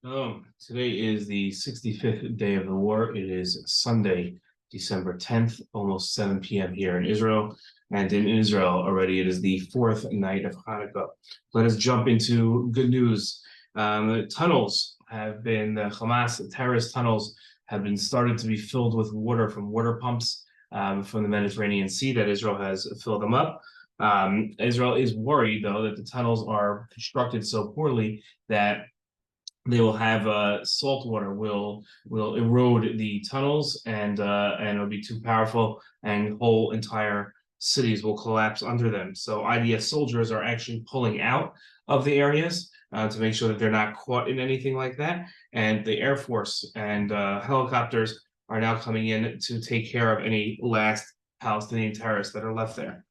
Today is the 65th day of the war. It is Sunday, December 10th, almost 7 p.m. here in Israel. And in Israel already, it is the fourth night of Hanukkah. Let us jump into good news. Tunnels have been, Hamas terrorist tunnels have been started to be filled with water from water pumps from the Mediterranean Sea that Israel has filled them up. Israel is worried, though, that the tunnels are constructed so poorly that they will have salt water will erode the tunnels and it'll be too powerful and whole entire cities will collapse under them. So IDF soldiers are actually pulling out of the areas to make sure that they're not caught in anything like that. And the Air Force and helicopters are now coming in to take care of any last Palestinian terrorists that are left there.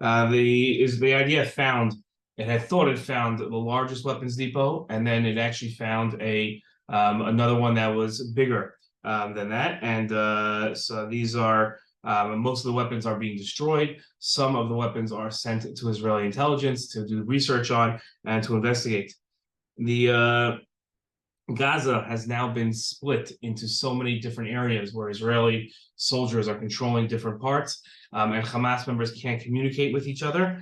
The IDF found it had thought it found the largest weapons depot, and then it actually found another one that was bigger than that. And so these are most of the weapons are being destroyed. Some of the weapons are sent to Israeli intelligence to do research on and to investigate. The Gaza has now been split into so many different areas where Israeli soldiers are controlling different parts, and Hamas members can't communicate with each other.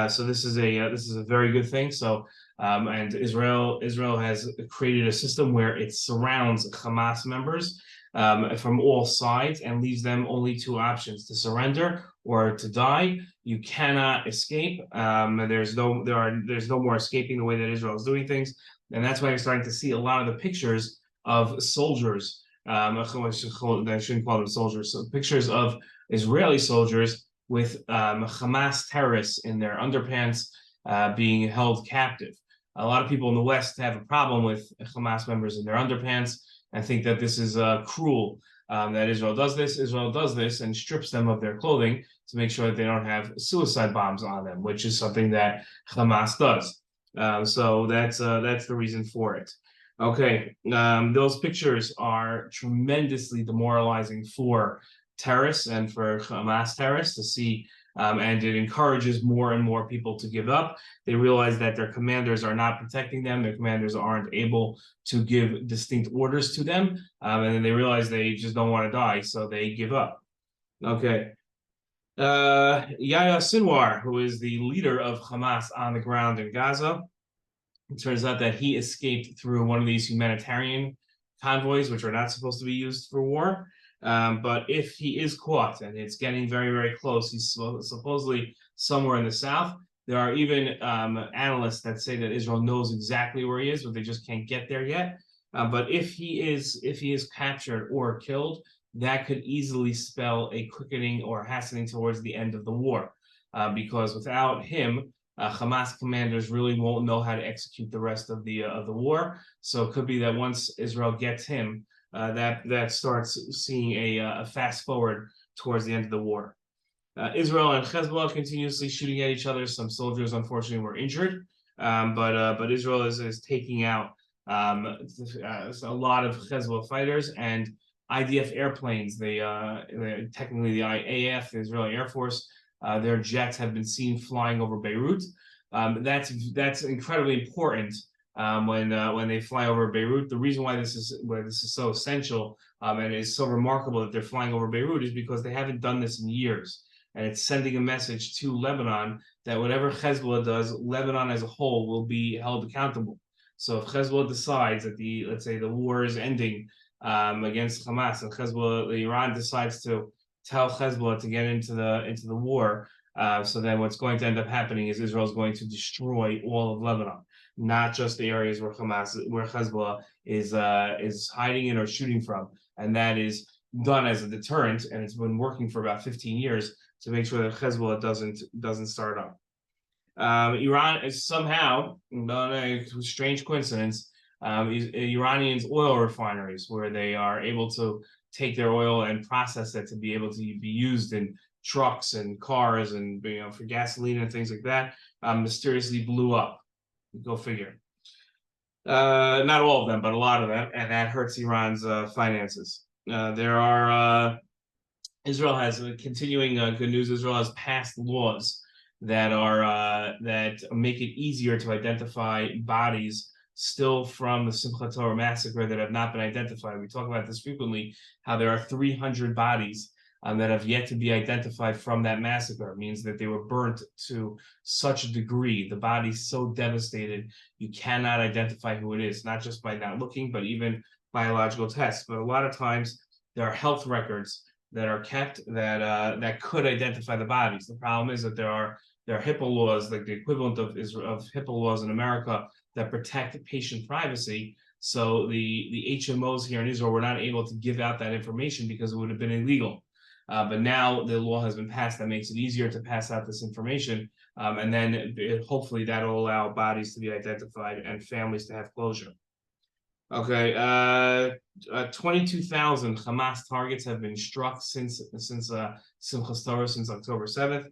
So this is a very good thing. So and Israel has created a system where it surrounds Hamas members from all sides and leaves them only two options: to surrender or to die. You cannot escape. There's no more escaping the way that Israel is doing things, and that's why you're starting to see a lot of the pictures of soldiers. I shouldn't call them soldiers. So pictures of Israeli soldiers with Hamas terrorists in their underpants being held captive. A lot of people in the West have a problem with Hamas members in their underpants and think that this is cruel, that Israel does this. Israel does this and strips them of their clothing to make sure that they don't have suicide bombs on them, which is something that Hamas does. So that's the reason for it. Okay, those pictures are tremendously demoralizing for terrorists and for Hamas terrorists to see, and it encourages more and more people to give up. They realize that their commanders are not protecting them. Their commanders aren't able to give distinct orders to them, and then they realize they just don't want to die, so they give up. Okay. Yahya Sinwar, who is the leader of Hamas on the ground in Gaza, it turns out that he escaped through one of these humanitarian convoys, which are not supposed to be used for war. But if he is caught, and it's getting very, very close, he's supposedly somewhere in the south. There are even analysts that say that Israel knows exactly where he is, but they just can't get there yet. But if he is captured or killed, that could easily spell a quickening or hastening towards the end of the war, because without him, Hamas commanders really won't know how to execute the rest of the war. So it could be that once Israel gets him, that starts seeing a fast forward towards the end of the war. Israel and Hezbollah continuously shooting at each other. Some soldiers, unfortunately, were injured, but Israel is taking out a lot of Hezbollah fighters and IDF airplanes. Technically the IAF, the Israeli Air Force, their jets have been seen flying over Beirut. That's incredibly important. When they fly over Beirut, the reason why this is so essential and is so remarkable that they're flying over Beirut is because they haven't done this in years, and it's sending a message to Lebanon that whatever Hezbollah does, Lebanon as a whole will be held accountable. So if Hezbollah decides that let's say the war is ending against Hamas, and Iran decides to tell Hezbollah to get into the war, so then what's going to end up happening is Israel is going to destroy all of Lebanon, not just the areas where Hezbollah is hiding in or shooting from, and that is done as a deterrent, and it's been working for about 15 years to make sure that Hezbollah doesn't start up. Iran is somehow, a strange coincidence, Iranians' oil refineries, where they are able to take their oil and process it to be able to be used in trucks and cars and for gasoline and things like that, mysteriously blew up. Go figure. Not all of them, but a lot of them, and that hurts Iran's finances. Israel has continuing good news. Israel has passed laws that make it easier to identify bodies still from the Simchat Torah massacre that have not been identified. We talk about this frequently, how there are 300 bodies that have yet to be identified from that massacre. It means that they were burnt to such a degree, the body's so devastated, you cannot identify who it is, not just by not looking, but even biological tests. But a lot of times there are health records that are kept that could identify the bodies. The problem is that there are HIPAA laws, like the equivalent of HIPAA laws in America, that protect patient privacy. So the HMOs here in Israel were not able to give out that information because it would have been illegal. But now the law has been passed that makes it easier to pass out this information. And then hopefully that'll allow bodies to be identified and families to have closure. Okay, 22,000 Hamas targets have been struck since Simchas Torah, since October 7th,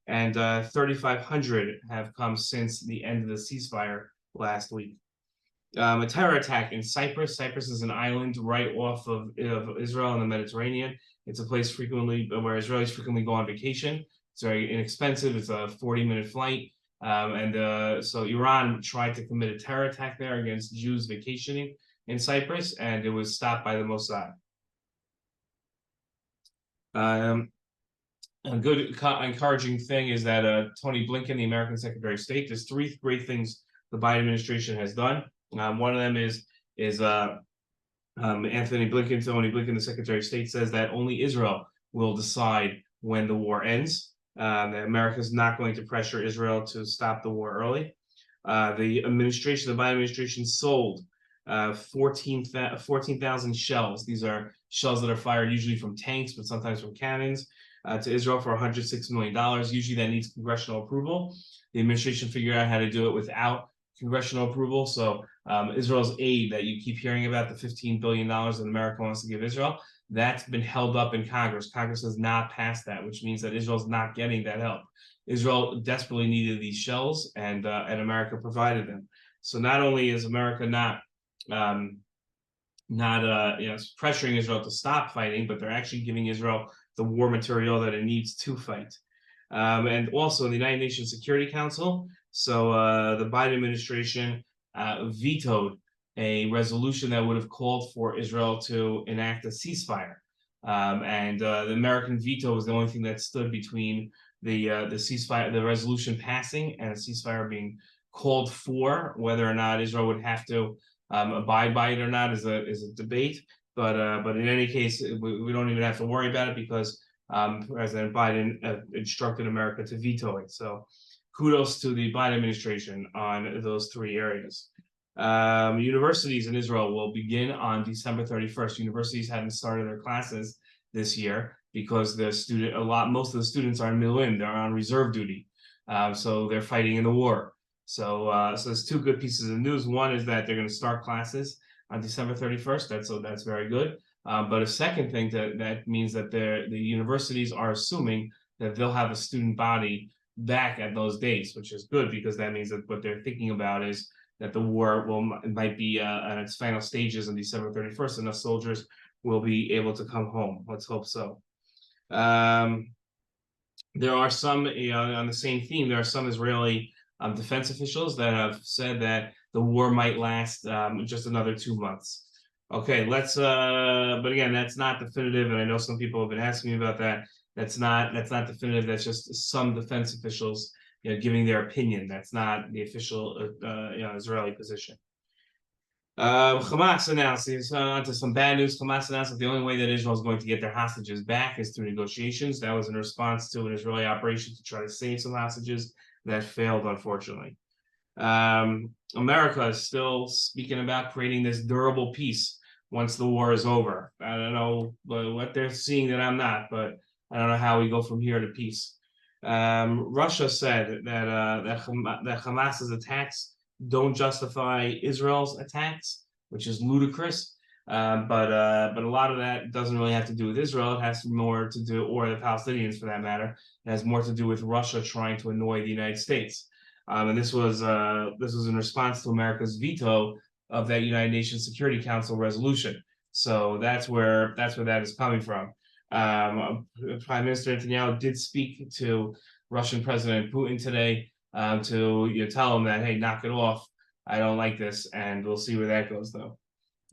and 3,500 have come since the end of the ceasefire last week. A terror attack in Cyprus. Cyprus is an island right off of Israel in the Mediterranean. It's a place where Israelis frequently go on vacation. It's very inexpensive. It's a 40-minute flight. So Iran tried to commit a terror attack there against Jews vacationing in Cyprus, and it was stopped by the Mossad. A good encouraging thing is that Tony Blinken, the American Secretary of State, there's 3 great things the Biden administration has done. One of them is Tony Blinken, the Secretary of State, says that only Israel will decide when the war ends. That America is not going to pressure Israel to stop the war early. The Biden administration sold 14,000 shells. These are shells that are fired usually from tanks, but sometimes from cannons, to Israel for $106 million. Usually that needs congressional approval. The administration figured out how to do it without congressional approval. So Israel's aid that you keep hearing about, the $15 billion that America wants to give Israel, that's been held up in Congress. Congress has not passed that, which means that Israel's not getting that help. Israel desperately needed these shells, and America provided them. So not only is America not pressuring Israel to stop fighting, but they're actually giving Israel the war material that it needs to fight. And also in the United Nations Security Council, so the Biden administration vetoed a resolution that would have called for Israel to enact a ceasefire. The American veto was the only thing that stood between the ceasefire, the resolution passing, and a ceasefire being called for. Whether or not Israel would have to abide by it or not is a debate. But in any case, we don't even have to worry about it because President Biden instructed America to veto it. So kudos to the Biden administration on those 3 areas. Universities in Israel will begin on December 31st. Universities haven't started their classes this year because most of the students are in Miluim, they're on reserve duty. So they're fighting in the war. So there's 2 good pieces of news. One is that they're going to start classes on December 31st. That's very good. But a second thing that means that the universities are assuming that they'll have a student body back at those dates, which is good because that means that what they're thinking about is that the war might be at its final stages on December 31st, and the soldiers will be able to come home. Let's hope so. There are some, on the same theme, there are some Israeli defense officials that have said that the war might last just another 2 months. Okay, but again, that's not definitive, and I know some people have been asking me about that. That's not definitive. That's just some defense officials, giving their opinion. That's not the official, Israeli position. Hamas announced, onto some bad news. Hamas announced that the only way that Israel is going to get their hostages back is through negotiations. That was in response to an Israeli operation to try to save some hostages that failed, unfortunately. America is still speaking about creating this durable peace once the war is over. I don't know what they're seeing that I'm not, but I don't know how we go from here to peace. Russia said that Hamas's attacks don't justify Israel's attacks, which is ludicrous. But a lot of that doesn't really have to do with Israel. It has more to do, or the Palestinians for that matter. It has more to do with Russia trying to annoy the United States. And this was in response to America's veto of that United Nations Security Council resolution. So that's where that is coming from. Prime Minister Netanyahu did speak to Russian President Putin today to tell him that, hey, knock it off. I don't like this, and we'll see where that goes, though.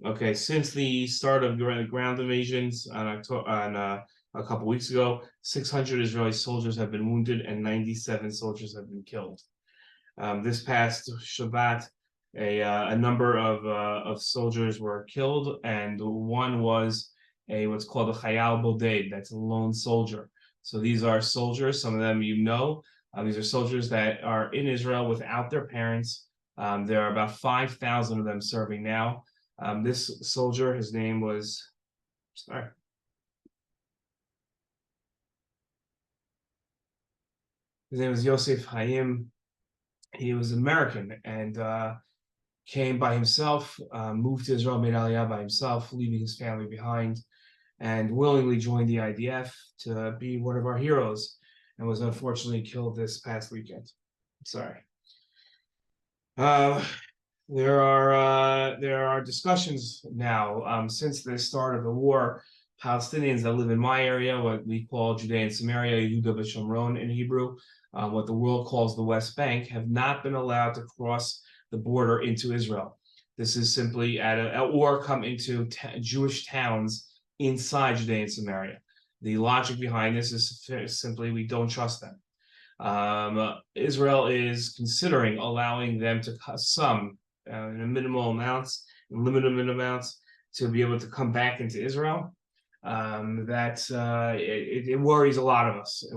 Okay, since the start of the ground invasions on a couple weeks ago, 600 Israeli soldiers have been wounded and 97 soldiers have been killed. This past Shabbat, a number of soldiers were killed, and one was what's called a Chayal Boded. That's a lone soldier. So these are soldiers. Some of them you know. These are soldiers that are in Israel without their parents. There are about 5,000 of them serving now. This soldier, his name was, sorry. His name was Yosef Hayim. He was American and came by himself, moved to Israel, made Aliyah by himself, leaving his family behind, and willingly joined the IDF to be one of our heroes, and was unfortunately killed this past weekend. Sorry. There are discussions now since the start of the war. Palestinians that live in my area, what we call Judea and Samaria, Yehuda v'Shomron in Hebrew, what the world calls the West Bank, have not been allowed to cross the border into Israel. This is simply or come into Jewish towns inside Judea and Samaria. The logic behind this is simply we don't trust them. Israel is considering allowing them to some in minimal amounts, in limited amounts, to be able to come back into Israel. It worries a lot of us. It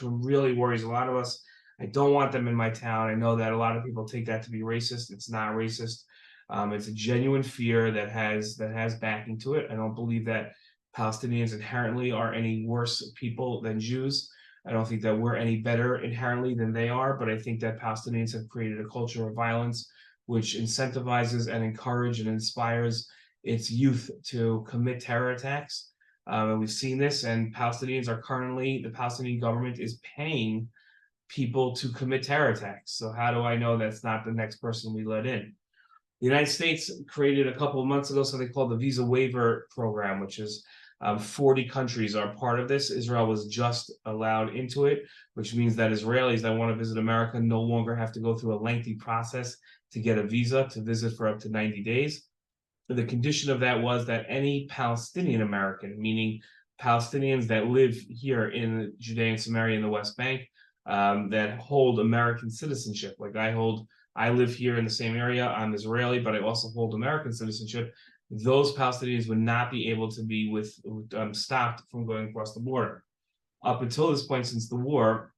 really worries a lot of us. I don't want them in my town. I know that a lot of people take that to be racist. It's not racist. It's a genuine fear that has backing to it. I don't believe that Palestinians inherently are any worse people than Jews. I don't think that we're any better inherently than they are, but I think that Palestinians have created a culture of violence which incentivizes and encourages and inspires its youth to commit terror attacks. And we've seen this, and the Palestinian government is paying people to commit terror attacks. So how do I know that's not the next person we let in? The United States created a couple of months ago something called the Visa Waiver Program, which is 40 countries are part of this. Israel was just allowed into it, which means that Israelis that want to visit America no longer have to go through a lengthy process to get a visa to visit for up to 90 days. The condition of that was that any Palestinian American, meaning Palestinians that live here in Judea and Samaria in the West Bank, that hold American citizenship, like I live here in the same area. I'm Israeli, but I also hold American citizenship. Those Palestinians would not be able to be stopped from going across the border. Up until this point, since the war,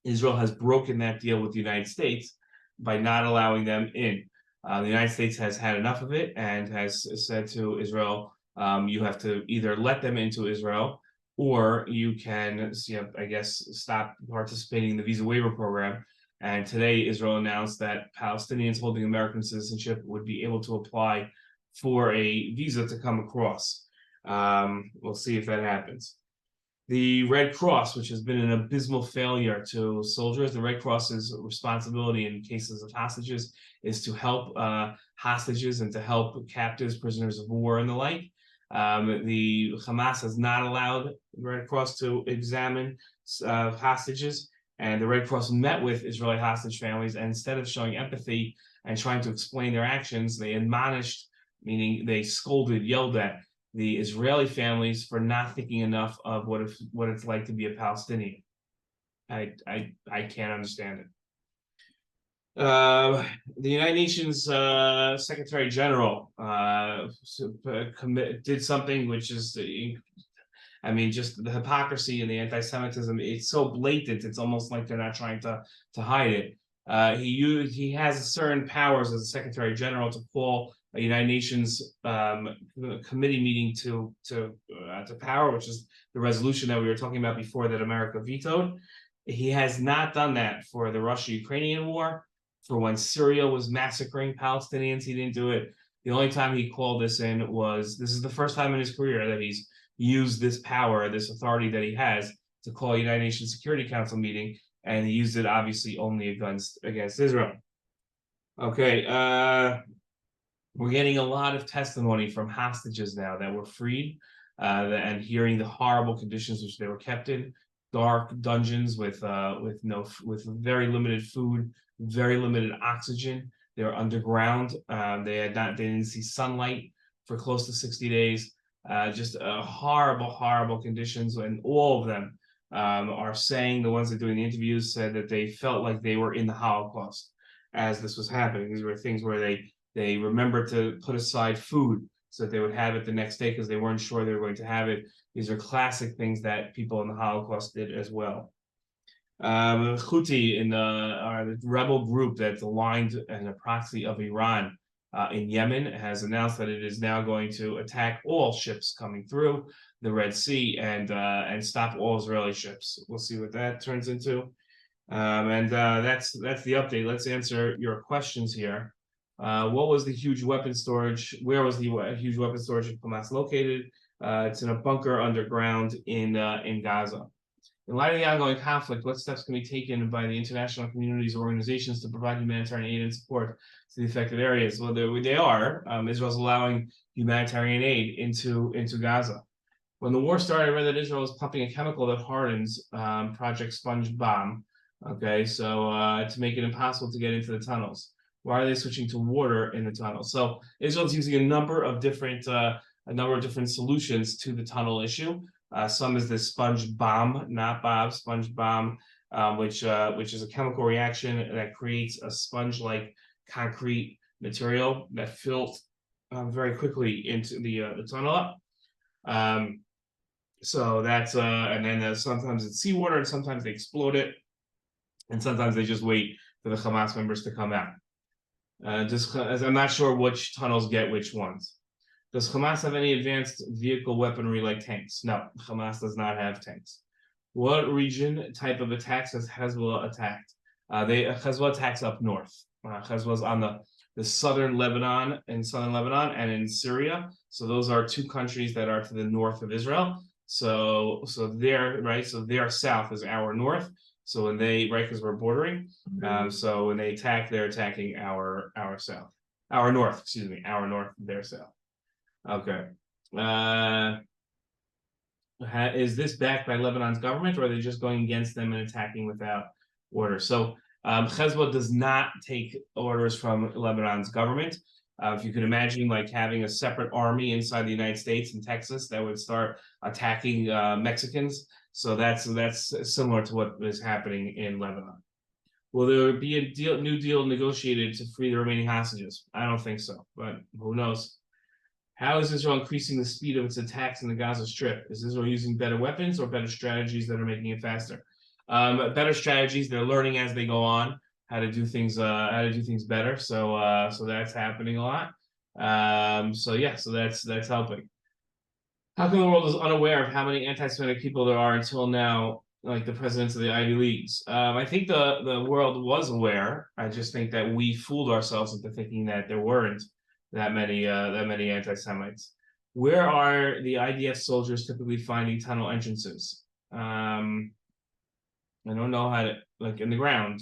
Israel has broken that deal with the United States by not allowing them in. The United States has had enough of it and has said to Israel, you have to either let them into Israel or you can, I guess, stop participating in the visa waiver program. And today, Israel announced that Palestinians holding American citizenship would be able to apply for a visa to come across. We'll see if that happens. The Red Cross, which has been an abysmal failure to soldiers, the Red Cross's responsibility in cases of hostages is to help hostages and to help captives, prisoners of war, and the like. The Hamas has not allowed the Red Cross to examine hostages, and the Red Cross met with Israeli hostage families, and instead of showing empathy and trying to explain their actions, they admonished, meaning they scolded, yelled at the Israeli families for not thinking enough of what it's like to be a Palestinian. I can't understand it. The United Nations Secretary General did something which is, I mean, just the hypocrisy and the anti-Semitism. It's so blatant. It's almost like they're not trying to hide it. He has certain powers as a Secretary General to call a United Nations committee meeting to power, which is the resolution that we were talking about before that America vetoed. He has not done that for the Russia-Ukrainian war. For when Syria was massacring Palestinians, he didn't do it. The only time he called this is the first time in his career that he's used this power, this authority that he has to call a United Nations Security Council meeting, and he used it obviously only against Israel. Okay, we're getting a lot of testimony from hostages now that were freed, and hearing the horrible conditions which they were kept in, dark dungeons with very limited food, very limited oxygen. They're underground. They didn't see sunlight for close to 60 days. Just horrible conditions, and all of them are saying, the ones that are doing the interviews said that they felt like they were in the Holocaust as this was happening. These were things where they remembered to put aside food so that they would have it the next day because they weren't sure they were going to have it. These are classic things that people in the Holocaust did as well. Houthi are the rebel group that's aligned and a proxy of Iran in Yemen has announced that it is now going to attack all ships coming through the Red Sea and stop all Israeli ships. We'll see what that turns into. That's the update. Let's answer your questions here. What was the huge weapon storage? Where was the huge weapon storage of Hamas located? It's in a bunker underground in Gaza. In light of the ongoing conflict, what steps can be taken by the international community's organizations to provide humanitarian aid and support to the affected areas? Well, they are. Israel's allowing humanitarian aid into Gaza. When the war started, I read that Israel was pumping a chemical that hardens Project Sponge Bomb. Okay, so to make it impossible to get into the tunnels. Why are they switching to water in the tunnels? So Israel's using a number of different solutions to the tunnel issue. Some is this sponge bomb, not Bob, sponge bomb, which is a chemical reaction that creates a sponge-like concrete material that fills very quickly into the tunnel up. So that's and then sometimes it's seawater, and sometimes they explode it, and sometimes they just wait for the Hamas members to come out. As I'm not sure which tunnels get which ones. Does Hamas have any advanced vehicle weaponry like tanks? No, Hamas does not have tanks. What region type of attacks has Hezbollah attacked? Hezbollah attacks up north. Hezbollah's on the southern Lebanon, and in Syria. So those are two countries that are to the north of Israel. So they're right. So their south is our north. So when they, right, because we're bordering. So when they attack, they're attacking our south, our north. Excuse me, our north, their south. Okay. Is this backed by Lebanon's government, or are they just going against them and attacking without order? So Hezbollah does not take orders from Lebanon's government. If you could imagine like having a separate army inside the United States and Texas that would start attacking Mexicans. So that's similar to what is happening in Lebanon. Will there be a new deal negotiated to free the remaining hostages? I don't think so, but who knows? How is Israel increasing the speed of its attacks in the Gaza Strip? Is Israel using better weapons or better strategies that are making it faster? Better strategies. They're learning as they go on how to do things better. So that's happening a lot. So that's helping. How come the world is unaware of how many anti-Semitic people there are until now, like the presidents of the Ivy Leagues? I think the world was aware. I just think that we fooled ourselves into thinking that there weren't that many anti-Semites. Where are the IDF soldiers typically finding tunnel entrances? I don't know how to, like in the ground,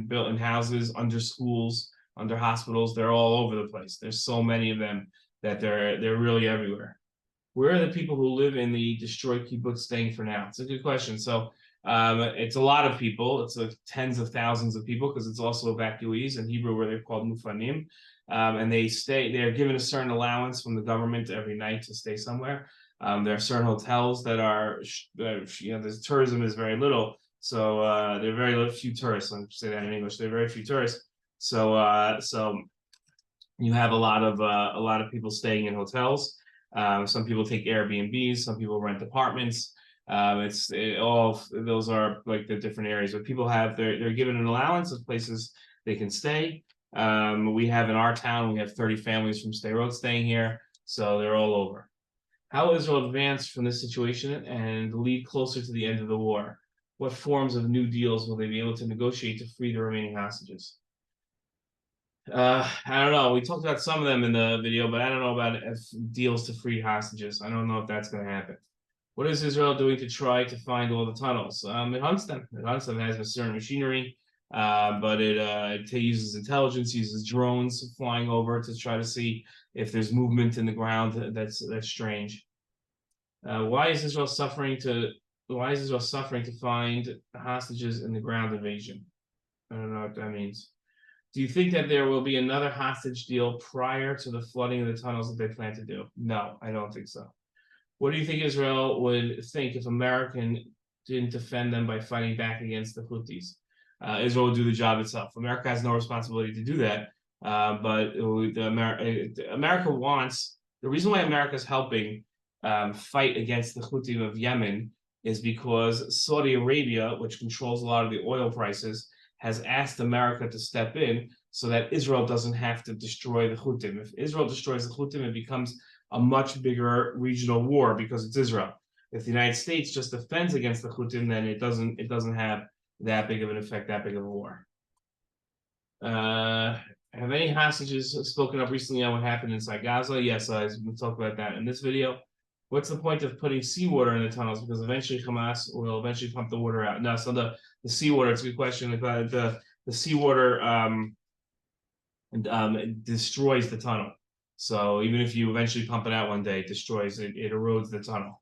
built in houses, under schools, under hospitals. They're all over the place. There's so many of them that they're really everywhere. Where are the people who live in the destroyed kibbutz staying for now? It's a good question. So it's a lot of people. It's like tens of thousands of people because it's also evacuees in Hebrew where they're called mufanim. And they're given a certain allowance from the government every night to stay somewhere. There are certain hotels that are, the tourism is very little. So there are very few tourists. Let me say that in English. There are very few tourists. So you have a lot of people staying in hotels. Some people take Airbnbs. Some people rent apartments. Those are like the different areas. But people they're given an allowance of places they can stay. We have in our town, we have 30 families from Sderot staying here, so they're all over. How will Israel advance from this situation and lead closer to the end of the war? What forms of new deals will they be able to negotiate to free the remaining hostages? I don't know. We talked about some of them in the video, but I don't know about deals to free hostages. I don't know if that's going to happen. What is Israel doing to try to find all the tunnels? It hunts them. It hunts them. It has a certain machinery. But it uses intelligence, uses drones flying over to try to see if there's movement in the ground that's strange. Why is Israel suffering to find hostages in the ground invasion? I don't know what that means. Do you think that there will be another hostage deal prior to the flooding of the tunnels that they plan to do? No, I don't think so. What do you think Israel would think if America didn't defend them by fighting back against the Houthis? Israel would do the job itself. America has no responsibility to do that. But America wants, the reason why America is helping fight against the Houthis of Yemen is because Saudi Arabia, which controls a lot of the oil prices, has asked America to step in so that Israel doesn't have to destroy the Houthis. If Israel destroys the Houthis, it becomes a much bigger regional war because it's Israel. If the United States just defends against the Houthis, then it doesn't have that big of an effect, that big of a war. Have any hostages spoken up recently on what happened inside Gaza? Yes, we'll talk about that in this video. What's the point of putting seawater in the tunnels? Because eventually Hamas will eventually pump the water out. No, so the seawater, it's a good question. The seawater destroys the tunnel. So even if you eventually pump it out one day, it destroys it, it erodes the tunnel.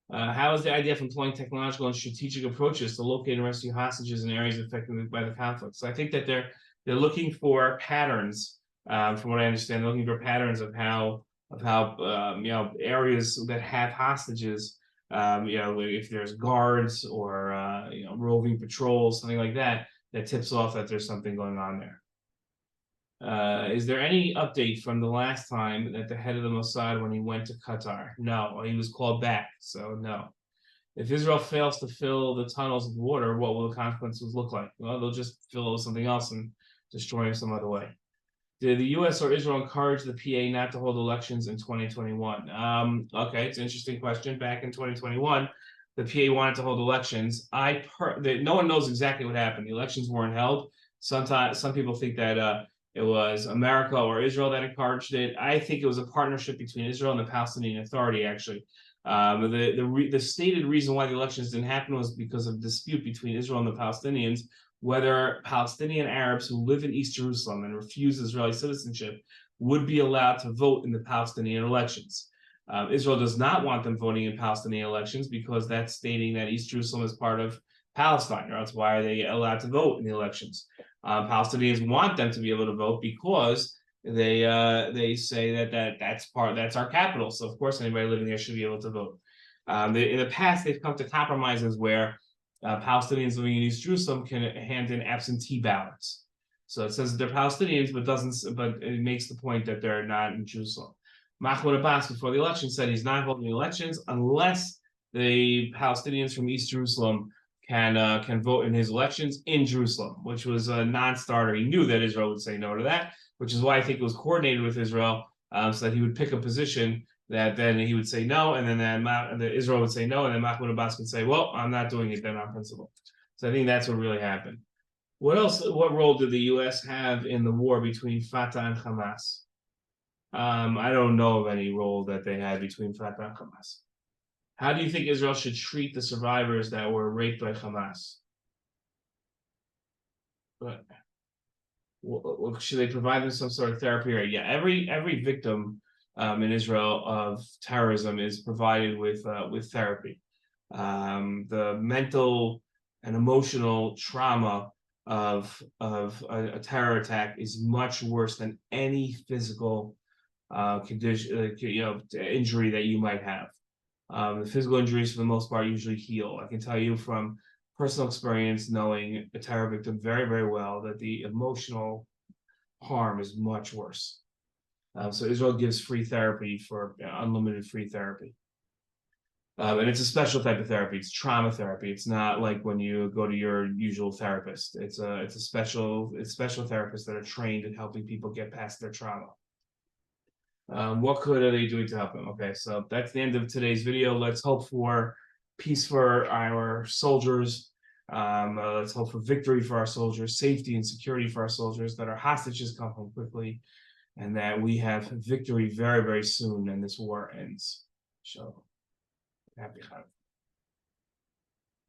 How is the idea of employing technological and strategic approaches to locate and rescue hostages in areas affected by the conflict? So I think that they're looking for patterns. From what I understand, they're looking for patterns of how areas that have hostages, if there's guards or roving patrols, something like that, that tips off that there's something going on there. Is there any update from the last time that the head of the Mossad when he went to Qatar? No, he was called back, so no. If Israel fails to fill the tunnels with water, what will the consequences look like? Well, they'll just fill it with something else and destroy them some other way. Did the U.S. or Israel encourage the PA not to hold elections in 2021? Okay, it's an interesting question. Back in 2021, the PA wanted to hold elections. No one knows exactly what happened. The elections weren't held. Some people think that it was America or Israel that encouraged it. I think it was a partnership between Israel and the Palestinian Authority, actually. The stated reason why the elections didn't happen was because of dispute between Israel and the Palestinians, whether Palestinian Arabs who live in East Jerusalem and refuse Israeli citizenship would be allowed to vote in the Palestinian elections. Israel does not want them voting in Palestinian elections because that's stating that East Jerusalem is part of Palestine, or else why are they allowed to vote in the elections? Palestinians want them to be able to vote because they say that's our capital. So of course anybody living there should be able to vote. In the past, they've come to compromises where Palestinians living in East Jerusalem can hand in absentee ballots. So it says they're Palestinians, but it makes the point that they're not in Jerusalem. Mahmoud Abbas, before the election, said he's not holding elections unless the Palestinians from East Jerusalem can vote in his elections in Jerusalem, which was a non-starter. He knew that Israel would say no to that, which is why I think it was coordinated with Israel, so that he would pick a position that then he would say no, and then Israel would say no, and then Mahmoud Abbas would say, well, I'm not doing it then on principle. So I think that's what really happened. What role did the U.S. have in the war between Fatah and Hamas? I don't know of any role that they had between Fatah and Hamas. How do you think Israel should treat the survivors that were raped by Hamas? Should they provide them some sort of therapy? Yeah, every victim in Israel of terrorism is provided with therapy. The mental and emotional trauma of a terror attack is much worse than any physical condition, injury that you might have. The physical injuries, for the most part, usually heal. I can tell you from personal experience, knowing a terror victim very, very well, that the emotional harm is much worse. So Israel gives free therapy for unlimited free therapy. And it's a special type of therapy. It's trauma therapy. It's not like when you go to your usual therapist. It's special therapists that are trained in helping people get past their trauma. What are they doing to help them? Okay, so that's the end of today's video. Let's hope for peace for our soldiers. Let's hope for victory for our soldiers, safety and security for our soldiers, that our hostages come home quickly, and that we have victory very, very soon and this war ends. So, happy Hanukkah.